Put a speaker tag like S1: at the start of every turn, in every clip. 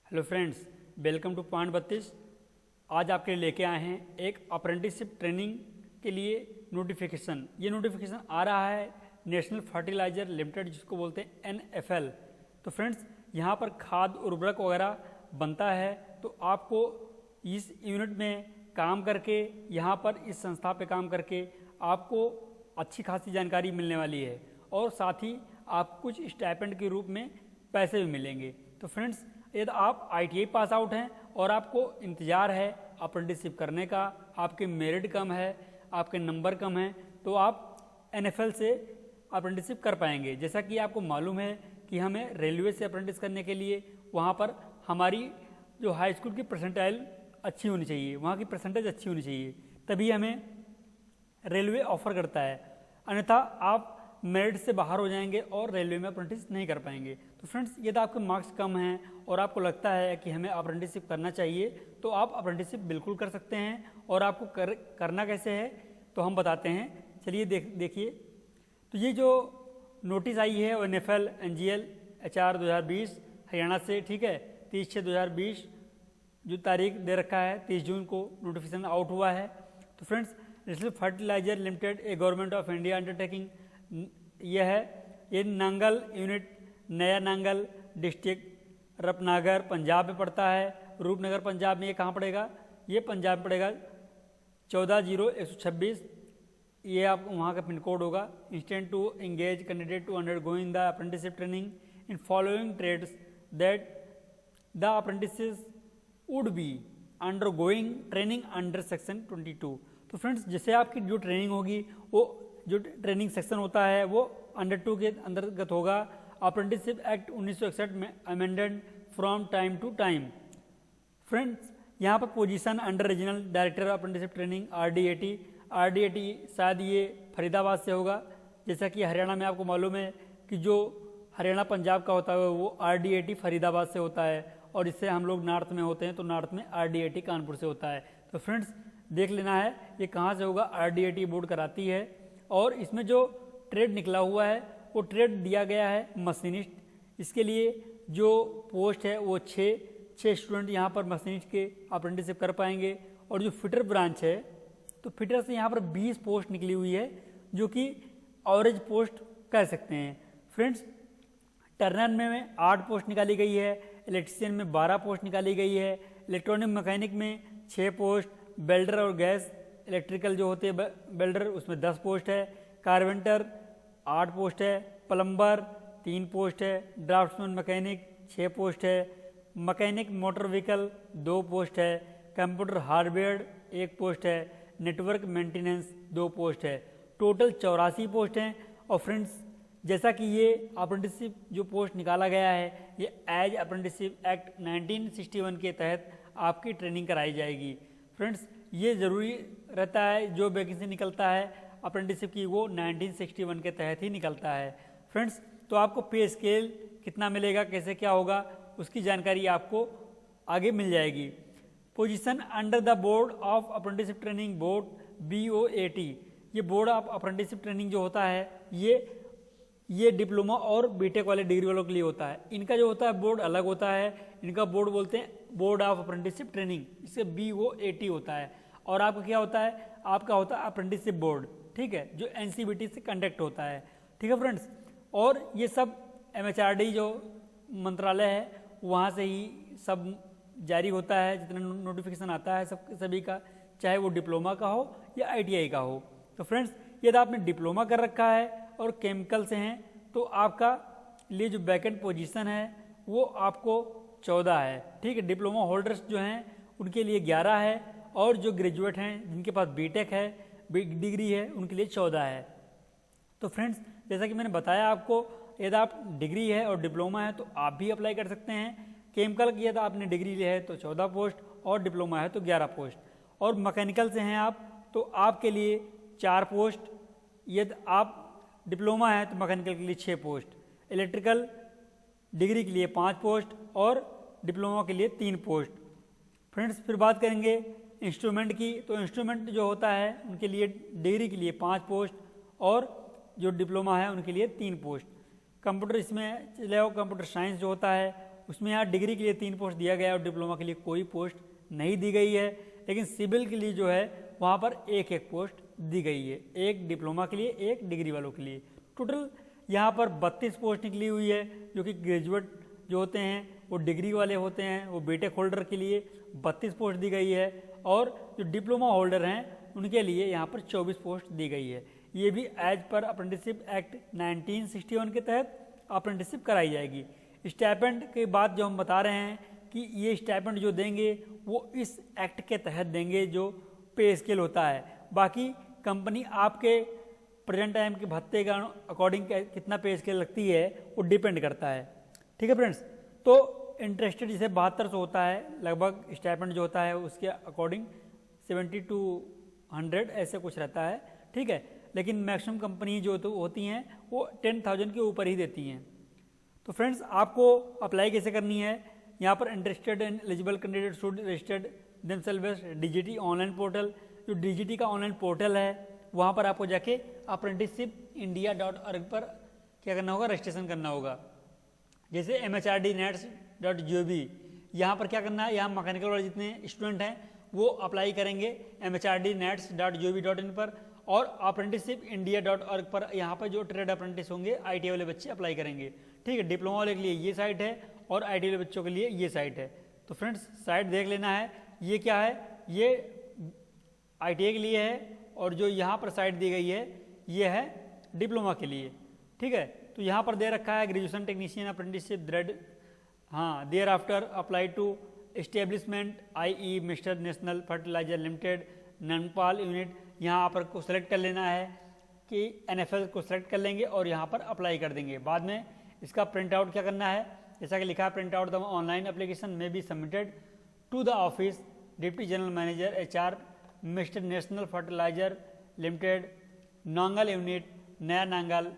S1: Hello friends, welcome two point 32। आज आपके लिए लेके आए हैं एक अप्रेंटिसशिप ट्रेनिंग के लिए नोटिफिकेशन। ये नोटिफिकेशन आ रहा है नेशनल फर्टिलाइजर लिमिटेड, जिसको बोलते हैं NFL। तो फ्रेंड्स, यहाँ पर खाद उर्वरक वगैरह बनता है। तो आपको इस यूनिट में काम करके, यहाँ पर इस संस्था पे काम करके आपको अच्छी खासी जानकारी मिलने वाली है और साथ ही आप कुछ स्टाइपेंड के रूप में पैसे भी मिलेंगे। तो फ्रेंड्स, यदि आप ITI पास आउट हैं और आपको इंतज़ार है अप्रेंटिसशिप करने का, आपके मेरिट कम है, आपके नंबर कम हैं, तो आप NFL से अप्रेंटिसशिप कर पाएंगे। जैसा कि आपको मालूम है कि हमें रेलवे से अप्रेंटिस करने के लिए वहाँ पर हमारी जो हाई स्कूल की परसेंटाइल अच्छी होनी चाहिए, वहाँ की परसेंटेज अच्छी होनी चाहिए, तभी हमें रेलवे ऑफर करता है। अन्यथा आप मेरिट से बाहर हो जाएंगे और रेलवे में अप्रेंटिस नहीं कर पाएंगे। तो फ्रेंड्स, यदि आपके मार्क्स कम हैं और आपको लगता है कि हमें अप्रेंटिसशिप करना चाहिए, तो आप अप्रेंटिसशिप बिल्कुल कर सकते हैं। और आपको करना कैसे है तो हम बताते हैं। चलिए देखिए। तो ये जो नोटिस आई है वो NFL NGL HR 2020 हरियाणा से, ठीक है, 30/6/2020 जो तारीख दे रखा है 30 जून को नोटिफिकेशन आउट हुआ है। तो friends, national fertiliser limited a government of India undertaking यह है। ये नांगल यूनिट, नया नांगल डिस्ट्रिक्ट, रपनागर पंजाब में पड़ता है। रूपनगर पंजाब में ये कहाँ पड़ेगा? ये पंजाब में पड़ेगा 140126। ये आप वहाँ का पिन कोड होगा। Instant to engage candidate to undergoing the apprenticeship training in following trades that the apprentices would be undergoing training under section 22। तो फ्रेंड्स, जैसे आपकी जो ट्रेनिंग होगी, वो जो ट्रेनिंग सेक्शन होता है वो अंडर 2 के अंतर्गत होगा। अप्रेंटिसशिप एक्ट 1961 में amended from time to time. Friends, यहाँ पर position under regional director apprenticeship training RDAT शायद ये फरीदाबाद से होगा। जैसा कि हरियाणा में आपको मालूम है कि जो हरियाणा पंजाब का होता है वो RDAT फरीदाबाद से होता है, और इससे हम लोग नॉर्थ में होते हैं तो नॉर्थ में RDAT कानपुर से होता है। तो फ्रेंड्स, देख लेना है ये कहाँ से होगा। RDAT बोर्ड कराती है। और इसमें जो ट्रेड निकला हुआ है वो ट्रेड दिया गया है मशीनिस्ट। इसके लिए जो पोस्ट है वो 6 स्टूडेंट यहाँ पर मशीनिस्ट के अप्रेंटिसशिप कर पाएंगे। और जो फिटर ब्रांच है, तो फिटर से यहाँ पर 20 पोस्ट निकली हुई है, जो कि एवरेज पोस्ट कह सकते हैं। फ्रेंड्स, टर्नर में 8 पोस्ट निकाली गई है, इलेक्ट्रीशियन में 12 पोस्ट निकाली गई है, इलेक्ट्रॉनिक मैकेनिक में 6 पोस्ट, बेल्डर और गैस इलेक्ट्रिकल जो होते हैं बेल्डर उसमें 10 पोस्ट है, कारपेंटर 8 पोस्ट है, प्लम्बर 3 पोस्ट है, ड्राफ्ट्समैन मैकेनिक 6 पोस्ट है, मैकेनिक मोटर व्हीकल 2 पोस्ट है, कंप्यूटर हार्डवेयर 1 पोस्ट है, नेटवर्क मेंटेनेंस 2 पोस्ट है। टोटल 84 पोस्ट हैं। और फ्रेंड्स, जैसा कि ये अप्रेंटिसशिप जो पोस्ट निकाला गया है, ये एज अप्रेंटिसशिप एक्ट 1961 के तहत आपकी ट्रेनिंग कराई जाएगी। फ्रेंड्स, ये ज़रूरी रहता है, जो वैकेंसी निकलता है अप्रेंटिसशिप की वो 1961 के तहत ही निकलता है। फ्रेंड्स, तो आपको पे स्केल कितना मिलेगा, कैसे क्या होगा, उसकी जानकारी आपको आगे मिल जाएगी। Position under the board of apprenticeship training board BOAT। ये बोर्ड ऑफ अप्रेंटिसशिप ट्रेनिंग जो होता है ये डिप्लोमा और बीटेक वाले डिग्री वालों के लिए होता है। इनका जो होता है बोर्ड अलग होता है। इनका बोर्ड बोलते हैं बोर्ड ऑफ अप्रेंटिसशिप ट्रेनिंग, इससे BOAT होता है। और आपका क्या होता है? आपका होता है अप्रेंटिसशिप बोर्ड, ठीक है, जो NCBT से कंडक्ट होता है, ठीक है फ्रेंड्स। और ये सब MHRD जो मंत्रालय है वहाँ से ही सब जारी होता है, जितना नोटिफिकेशन आता है सभी का, चाहे वो डिप्लोमा का हो या ITI का हो। तो फ्रेंड्स, यदि आपने डिप्लोमा कर रखा है और केमिकल से हैं, तो आपका लिए जो वैकेंट पोजीशन है वो आपको 14 है, ठीक है। डिप्लोमा होल्डर्स जो हैं उनके लिए 11 है, और जो ग्रेजुएट हैं जिनके पास बीटेक है, डिग्री है, उनके लिए 14 है। तो फ्रेंड्स, जैसा कि मैंने बताया आपको, यदि आप डिग्री है और डिप्लोमा है तो आप भी अप्लाई कर सकते हैं। केमिकल की यदि आपने डिग्री ली है तो 14 पोस्ट, और डिप्लोमा है तो 11 पोस्ट। और मैकेनिकल से हैं आप तो आपके लिए 4 पोस्ट। यदि आप डिप्लोमा है तो मैकेनिकल के लिए 6 पोस्ट, इलेक्ट्रिकल डिग्री के लिए 5 पोस्ट और डिप्लोमा के लिए 3 पोस्ट। फ्रेंड्स, फिर बात करेंगे इंस्ट्रूमेंट की। तो इंस्ट्रूमेंट जो होता है उनके लिए डिग्री के लिए 5 पोस्ट और जो डिप्लोमा है उनके लिए 3 पोस्ट। कंप्यूटर इसमें चले आओ, कंप्यूटर साइंस जो होता है उसमें यहाँ डिग्री के लिए 3 पोस्ट दिया गया है और डिप्लोमा के लिए कोई पोस्ट नहीं दी गई है। लेकिन सिविल के लिए जो है वहाँ पर एक एक पोस्ट दी गई है, एक डिप्लोमा के लिए, एक डिग्री वालों के लिए। टोटल यहाँ पर 32 पोस्ट निकली हुई है, जो कि ग्रेजुएट जो होते हैं वो डिग्री वाले होते हैं, वो बीटेक होल्डर के लिए 32 पोस्ट दी गई है, और जो डिप्लोमा होल्डर हैं उनके लिए यहाँ पर 24 पोस्ट दी गई है। ये भी एज पर अप्रेंटिसशिप एक्ट 1961 के तहत अप्रेंटिसशिप कराई जाएगी। स्टाइपेंड की बात जो हम बता रहे हैं कि ये स्टाइपेंड जो देंगे वो इस एक्ट के तहत देंगे, जो पे स्केल होता है। बाकी कंपनी आपके प्रेजेंट टाइम के भत्ते का अकॉर्डिंग कितना पे स्केल लगती है वो डिपेंड करता है। ठीक है फ्रेंड्स, तो इंटरेस्टेड जैसे 7200 होता है लगभग स्टाइपेंड जो होता है, उसके अकॉर्डिंग 70 to 100 ऐसे कुछ रहता है। ठीक है, लेकिन मैक्सिमम कंपनी जो तो होती हैं वो 10,000 के ऊपर ही देती हैं। तो फ्रेंड्स, आपको अप्लाई कैसे करनी है, यहाँ पर interested and eligible candidate should registered themselves DGT online portal. जो डीजीटी का ऑनलाइन पोर्टल है वहाँ पर आपको जाके apprenticeshipindia.org पर क्या करना होगा, रजिस्ट्रेशन करना होगा। जैसे mhrd.nets.gov, यहाँ पर क्या करना है, यहाँ मैकेनिकल वाले जितने स्टूडेंट हैं वो अप्लाई करेंगे mhrd.nets.gov.in पर, और apprenticeshipindia.org पर यहाँ पर जो ट्रेड अप्रेंटिस होंगे IT वाले बच्चे अप्लाई करेंगे। ठीक है, डिप्लोमा वाले के लिए ये साइट है और IT वाले बच्चों के लिए ये साइट है। तो फ्रेंड्स, साइट देख लेना है। ये क्या है, ये ITA के लिए है, और जो यहाँ पर साइट दी गई है ये है डिप्लोमा के लिए। ठीक है, तो यहाँ पर दे रखा है ग्रेजुएशन टेक्नीशियन अप्रेंटिसशिप ग्रेड, हाँ, thereafter apply to establishment IE mister national fertiliser limited ननपाल यूनिट। यहाँ पर को सेलेक्ट कर लेना है कि NFL को सेलेक्ट कर लेंगे और यहाँ पर अप्लाई कर देंगे। बाद में इसका प्रिंट आउट क्या करना है, जैसा कि लिखा है, print out the online application में be submitted to the office deputy general manager HR mister national fertiliser limited Nangal unit Naya Nangal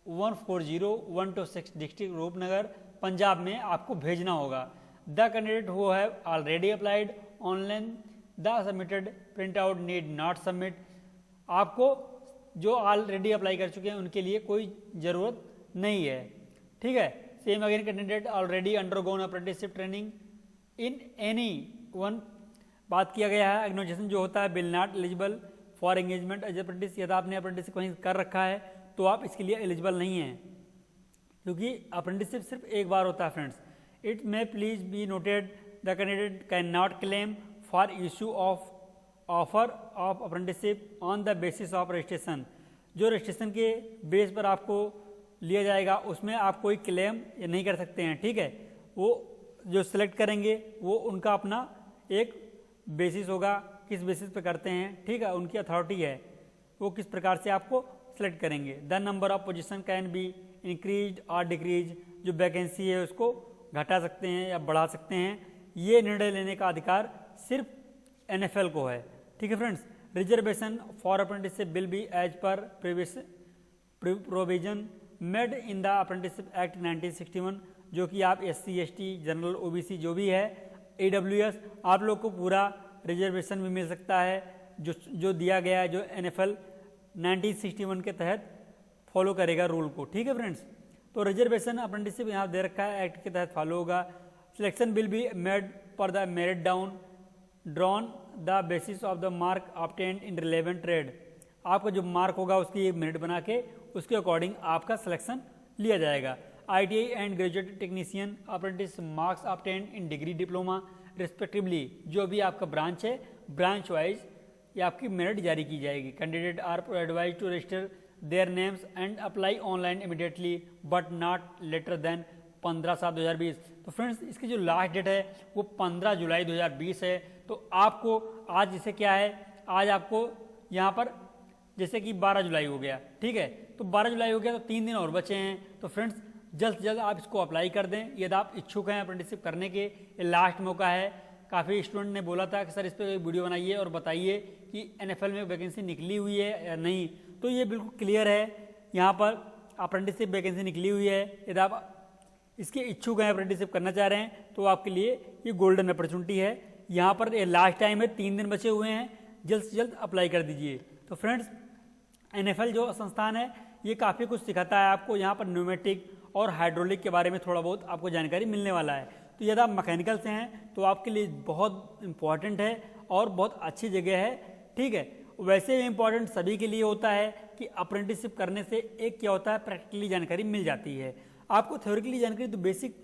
S1: 140126 district Rupnagar Punjab में आपको भेजना होगा। The candidate who have already applied online the submitted print out need not submit. आपको जो already apply कर चुके हैं उनके लिए कोई ज़रूरत नहीं है। ठीक है, same again candidate already undergone apprenticeship training in any one बात किया गया है। एग्नोजेशन जो होता है will not eligible for engagement as apprentice. यदि आपने अप्रेंटिस कहीं कर रखा है तो आप इसके लिए एलिजिबल नहीं हैं, क्योंकि अप्रेंटिसशिप सिर्फ एक बार होता है friends. It may please be noted the candidate can not claim for issue of offer of apprenticeship on the basis of registration. जो रजिस्ट्रेशन के बेस पर आपको लिया जाएगा उसमें आप कोई क्लेम नहीं कर सकते हैं। ठीक है, वो जो सिलेक्ट करेंगे वो उनका अपना एक बेसिस होगा, किस बेसिस पे करते हैं। ठीक है, उनकी अथॉरिटी है, वो किस प्रकार से आपको सेलेक्ट करेंगे। The number of position can be increase और डिक्रीज। जो वैकेंसी है उसको घटा सकते हैं या बढ़ा सकते हैं। ये निर्णय लेने का अधिकार सिर्फ NFL को है। ठीक है friends, reservation for apprenticeship will be as पर previous provision made in the apprenticeship act 1961। जो कि आप SC ST जनरल OBC जो भी है AWS, आप लोग को पूरा रिजर्वेशन भी मिल सकता है, जो दिया गया है, जो NFL 1961 के तहत फॉलो करेगा रूल को। ठीक है फ्रेंड्स, तो रिजर्वेशन अप्रेंटिसशिप यहाँ दे रखा है, एक्ट के तहत फॉलो होगा। Selection will be made for the merit down drawn the basis of the mark obtained in relevant trade. आपका जो मार्क होगा उसकी एक मेरिट बना के उसके अकॉर्डिंग आपका सिलेक्शन लिया जाएगा। ITI and graduate technician apprentice marks obtained in degree diploma respectively. जो भी आपका ब्रांच है, ब्रांच वाइज ये आपकी मेरिट जारी की जाएगी। Candidate are advise to register their names and apply online immediately but not later than 15/7/2020। तो फ्रेंड्स, इसकी जो लास्ट डेट है वो 15 जुलाई 2020 है। तो आपको आज जैसे क्या है, आज आपको यहाँ पर जैसे कि 12 जुलाई हो गया। ठीक है, तो 12 जुलाई हो गया तो 3 दिन और बचे हैं। तो फ्रेंड्स, जल्द से जल्द आप इसको अप्लाई कर दें यदि आप इच्छुक हैं अप्रेंटिसशिप करने के। ये लास्ट मौका है। काफ़ी स्टूडेंट ने बोला था कि सर इस पर एक वीडियो बनाइए और बताइए कि NFL में वैकेंसी निकली हुई है या नहीं। तो ये बिल्कुल क्लियर है, यहाँ पर अप्रेंटिसशिप वैकेंसी निकली हुई है। यदि आप इसके इच्छुक हैं, अप्रेंटिसशिप करना चाह रहे हैं, तो आपके लिए ये गोल्डन अपॉर्चुनिटी है। यहाँ पर ये लास्ट टाइम है, 3 दिन बचे हुए हैं, जल्द से जल्द अप्लाई कर दीजिए। तो फ्रेंड्स, NFL जो संस्थान है ये काफ़ी कुछ सिखाता है आपको। यहाँ पर न्यूमेटिक और हाइड्रोलिक के बारे में थोड़ा बहुत आपको जानकारी मिलने वाला है। तो यदि आप मैकेनिकल से हैं तो आपके लिए बहुत इम्पॉर्टेंट है और बहुत अच्छी जगह है, ठीक है। वैसे भी इम्पॉर्टेंट सभी के लिए होता है कि अप्रेंटिसशिप करने से एक क्या होता है, प्रैक्टिकली जानकारी मिल जाती है। आपको थ्योरिकली जानकारी तो बेसिक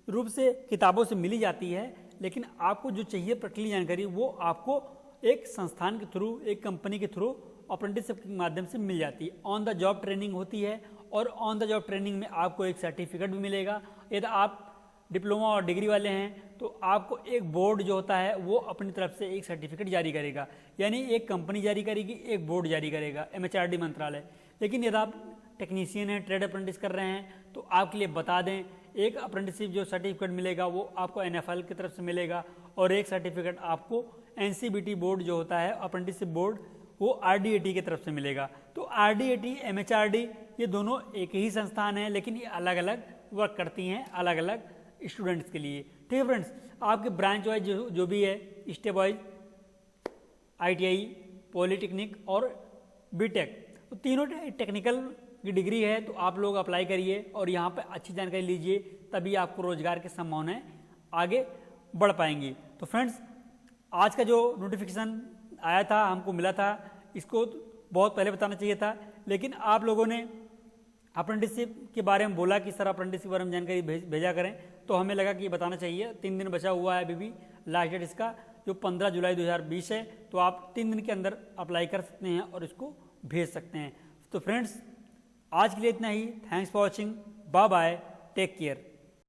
S1: रूप से किताबों से मिली जाती है, लेकिन आपको जो चाहिए प्रैक्टिकली जानकारी वो आपको एक संस्थान के थ्रू, एक कंपनी के थ्रू अप्रेंटिसशिप के माध्यम से मिल जाती है। ऑन द जॉब ट्रेनिंग होती है और ऑन द जॉब ट्रेनिंग में आपको एक सर्टिफिकेट भी मिलेगा। यदि आप डिप्लोमा और डिग्री वाले हैं तो आपको एक बोर्ड जो होता है वो अपनी तरफ से एक सर्टिफिकेट जारी करेगा, यानी एक कंपनी जारी करेगी, एक बोर्ड जारी करेगा, MHRD मंत्रालय। लेकिन यदि आप टेक्नीशियन हैं, ट्रेड अप्रेंटिस कर रहे हैं, तो आपके लिए बता दें, एक अप्रेंटिसशिप जो सर्टिफिकेट मिलेगा वो आपको NFL की तरफ से मिलेगा और एक सर्टिफिकेट आपको NCBT बोर्ड जो होता है अप्रेंटिसशिप बोर्ड, वो RDAT की तरफ से मिलेगा। तो RDAT, MHRD ये दोनों एक ही संस्थान है, लेकिन ये अलग अलग वर्क करती हैं अलग अलग स्टूडेंट्स के लिए, ठीक है फ्रेंड्स। आपके ब्रांच वाइज जो भी है, स्टेप वाइज ITI, पॉलीटेक्निक और BTech, तो तीनों टेक्निकल की डिग्री है, तो आप लोग अप्लाई करिए और यहाँ पर अच्छी जानकारी लीजिए, तभी आपको रोजगार की संभावनाएं आगे बढ़ पाएंगी। तो फ्रेंड्स, आज का जो नोटिफिकेशन आया था, हमको मिला था, इसको बहुत पहले बताना चाहिए था, लेकिन आप लोगों ने अप्रेंटिसशिप के बारे में बोला कि सर अप्रेंटिसशिप के बारे में जानकारी भेजा करें, तो हमें लगा कि बताना चाहिए। 3 दिन बचा हुआ है अभी भी, लास्ट डेट इसका जो 15 जुलाई 2020 है, तो आप 3 दिन के अंदर अप्लाई कर सकते हैं और इसको भेज सकते हैं। तो फ्रेंड्स, आज के लिए इतना ही। Thanks for watching, bye bye, take care.